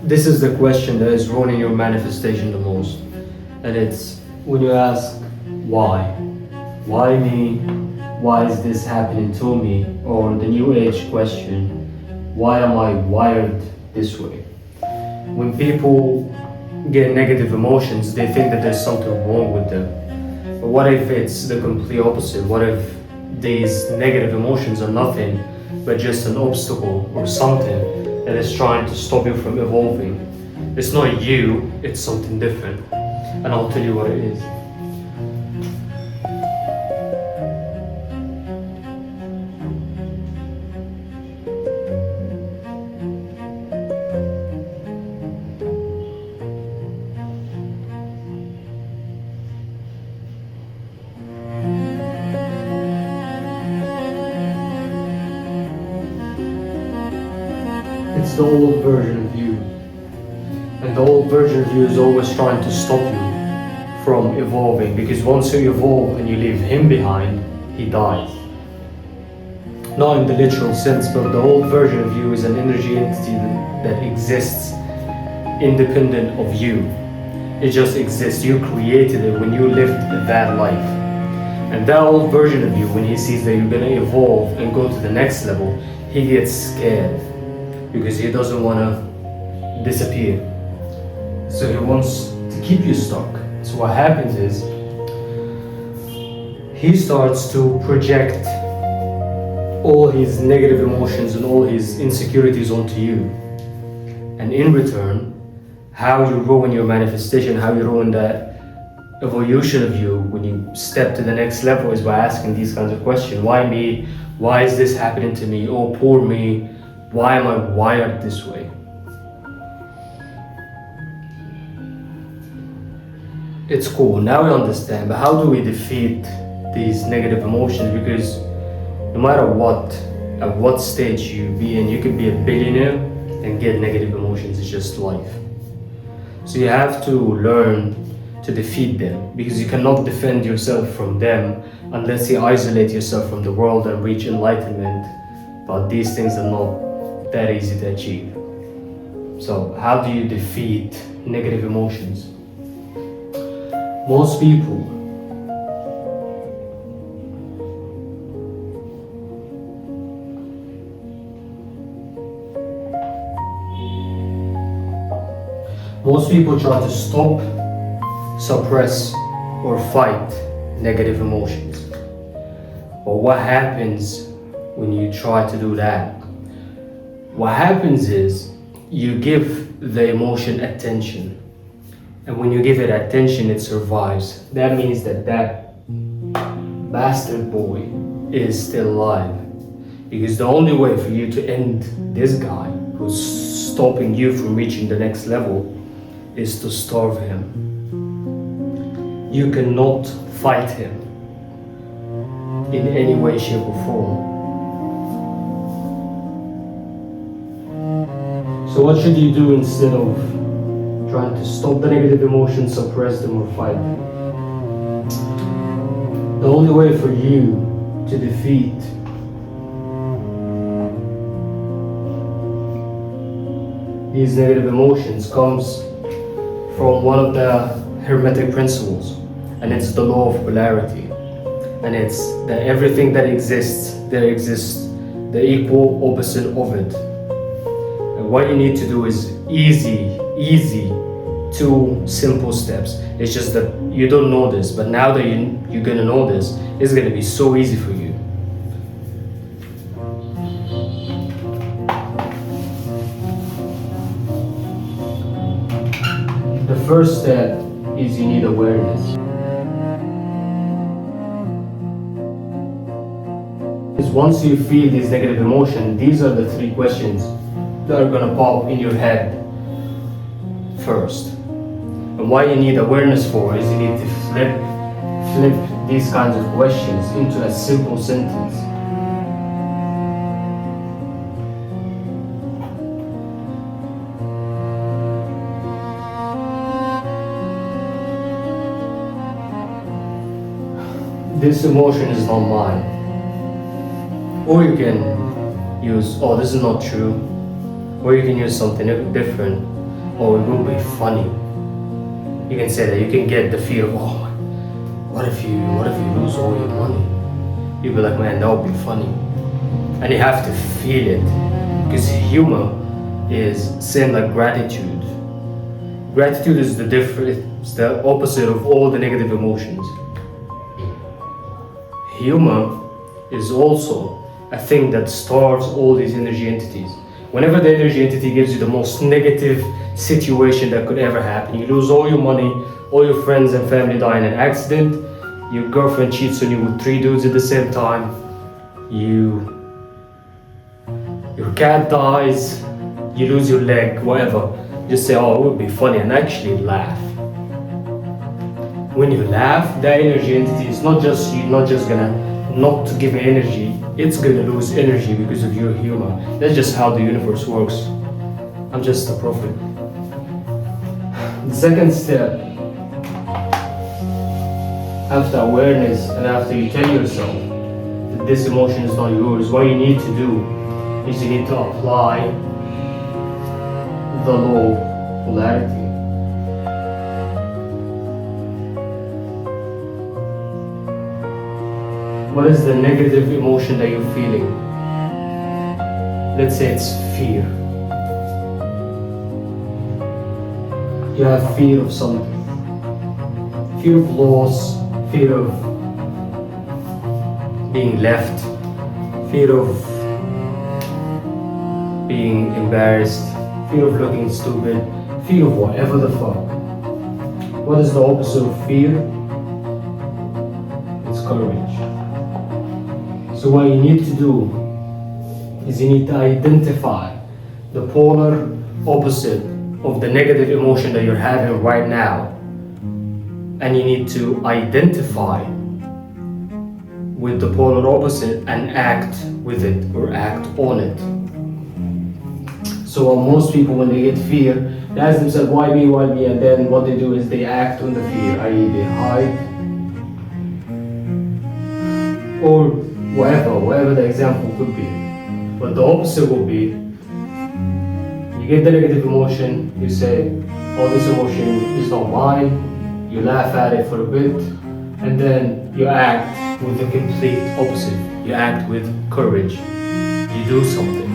This is the question that is ruining your manifestation the most. And it's when you ask, why? Why me? Why is this happening to me? Or the new age question, why am I wired this way? When people get negative emotions, they think that there's something wrong with them. But what if it's the complete opposite? What if these negative emotions are nothing but just an obstacle or something that is trying to stop you from evolving? It's not you, it's something different. And I'll tell you what it is. It's the old version of you. And the old version of you is always trying to stop you from evolving, because once you evolve and you leave him behind, he dies. Not in the literal sense, but the old version of you is an energy entity that exists independent of you. It just exists. You created it when you lived that life. And that old version of you, when he sees that you're gonna evolve and go to the next level, he gets scared because he doesn't want to disappear. So he wants to keep you stuck. So what happens is he starts to project all his negative emotions and all his insecurities onto you. And in return, how you ruin your manifestation, how you ruin that evolution of you when you step to the next level is by asking these kinds of questions. Why me? Why is this happening to me? Oh, poor me. Why am I wired this way? It's cool, now we understand, but how do we defeat these negative emotions? Because no matter what, at what stage you be in, you could be a billionaire and get negative emotions. It's just life. So you have to learn to defeat them, because you cannot defend yourself from them unless you isolate yourself from the world and reach enlightenment. But these things are not that easy to achieve. So how do you defeat negative emotions? Most people try to stop, suppress, or fight negative emotions. But what happens when you try to do that? What happens is you give the emotion attention. And when you give it attention, it survives. That means that bastard boy is still alive. Because the only way for you to end this guy who's stopping you from reaching the next level is to starve him. You cannot fight him in any way, shape, or form. So what should you do instead of trying to stop the negative emotions, suppress them, or fight them? The only way for you to defeat these negative emotions comes from one of the Hermetic principles, and it's the law of polarity. And it's that everything that exists, there exists the equal opposite of it. And what you need to do is easy, 2 simple steps. It's just that you don't know this, but now that you're gonna know this, it's gonna be so easy for you. The first step is you need awareness. Because once you feel these negative emotions, these are the 3 questions that are gonna pop in your head first. And what you need awareness for is you need to flip these kinds of questions into a simple sentence. This emotion is not mine. Or you can use, oh, this is not true. Or you can use something different. oh, it will be funny. You can say that. You can get the fear of, oh, what if you lose all your money? You'll be like, man, that would be funny. And you have to feel it, because humor is same like gratitude. Gratitude is the opposite of all the negative emotions. Humor is also a thing that starves all these energy entities. Whenever the energy entity gives you the most negative situation that could ever happen, you lose all your money, all your friends and family die in an accident, your girlfriend cheats on you with 3 dudes at the same time, your cat dies, you lose your leg, whatever. Just say, oh, it would be funny, and actually laugh. When you laugh, that energy entity is not just gonna not give you energy, it's gonna lose energy because of your humor. That's just how the universe works. I'm just a prophet. The second step, after awareness and after you tell yourself that this emotion is not yours, what you need to do is you need to apply the law of polarity. What is the negative emotion that you're feeling? Let's say it's fear. You have fear of something. Fear of loss, fear of being left, fear of being embarrassed, fear of looking stupid, fear of whatever the fuck. What is the opposite of fear? It's courage. So what you need to do is you need to identify the polar opposite of the negative emotion that you're having right now, and you need to identify with the polar opposite and act with it or act on it. So most people, when they get fear, they ask themselves, why me, and then what they do is they act on the fear, i.e. they hide, or whatever the example could be. But the opposite will be, you get the negative emotion, you say, oh, this emotion is not mine, you laugh at it for a bit, and then you act with the complete opposite. You act with courage. You do something.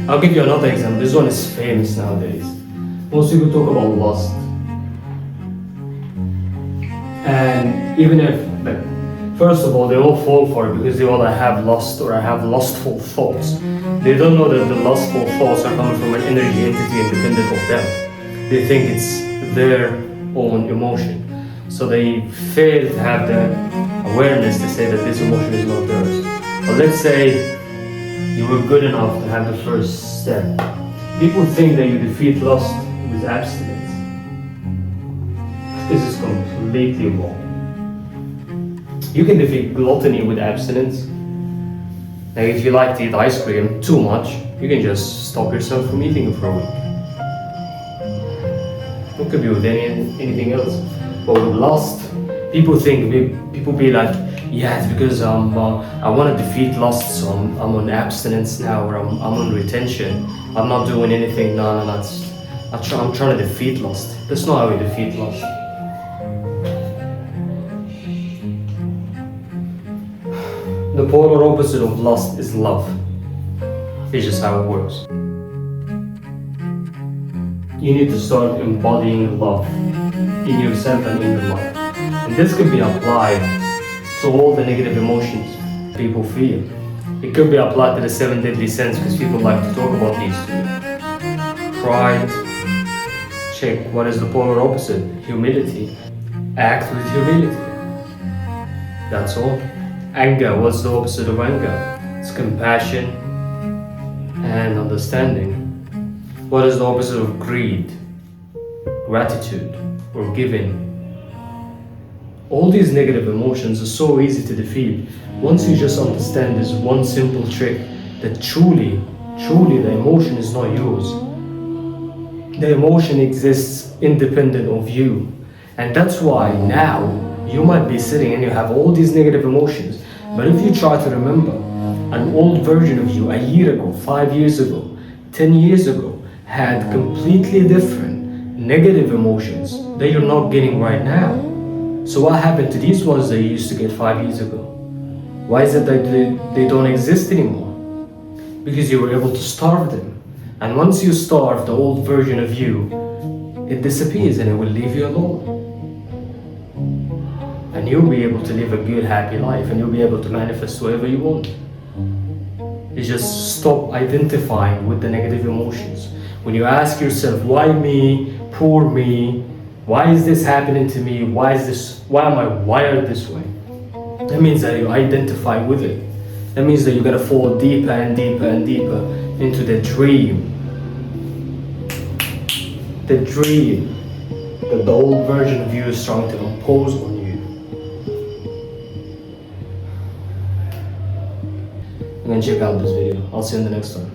I'll give you another example. This one is famous nowadays. Most people talk about lust. And even if, first of all, they all fall for it because they all have lust or have lustful thoughts. They don't know that the lustful thoughts are coming from an energy entity independent of them. They think it's their own emotion. So they fail to have the awareness to say that this emotion is not theirs. But let's say you were good enough to have the first step. People think that you defeat lust with abstinence. This is completely wrong. You can defeat gluttony with abstinence. Like if you like to eat ice cream too much, you can just stop yourself from eating it for a week. It could be with anything else. But with lust, people be like, yeah, it's because I want to defeat lust, so I'm on abstinence now, or I'm on retention. I'm not doing anything. No, I'm trying to defeat lust. That's not how we defeat lust. The polar opposite of lust is love. It's just how it works. You need to start embodying love in yourself and in your life. And this could be applied to all the negative emotions people feel. It could be applied to the 7 deadly sins because people like to talk about these two. Pride. Check. What is the polar opposite? Humility. Act with humility. That's all. Anger. What's the opposite of anger? It's compassion and understanding. What is the opposite of greed? Gratitude or giving. All these negative emotions are so easy to defeat once you just understand this one simple trick that truly the emotion is not yours. The emotion exists independent of you. And that's why now you might be sitting and you have all these negative emotions, but if you try to remember an old version of you a year ago, 5 years ago, 10 years ago, had completely different negative emotions that you're not getting right now. So what happened to these ones that you used to get 5 years ago? Why is it that they don't exist anymore? Because you were able to starve them. And once you starve the old version of you, it disappears and it will leave you alone. And you'll be able to live a good, happy life, and you'll be able to manifest whatever you want. You just stop identifying with the negative emotions. When you ask yourself, why me, poor me, why is this happening to me, why am I wired this way? That means that you identify with it. That means that you're gonna fall deeper and deeper and deeper into the dream. The dream that the old version of you is trying to impose on you. And then check out this video. I'll see you in the next one.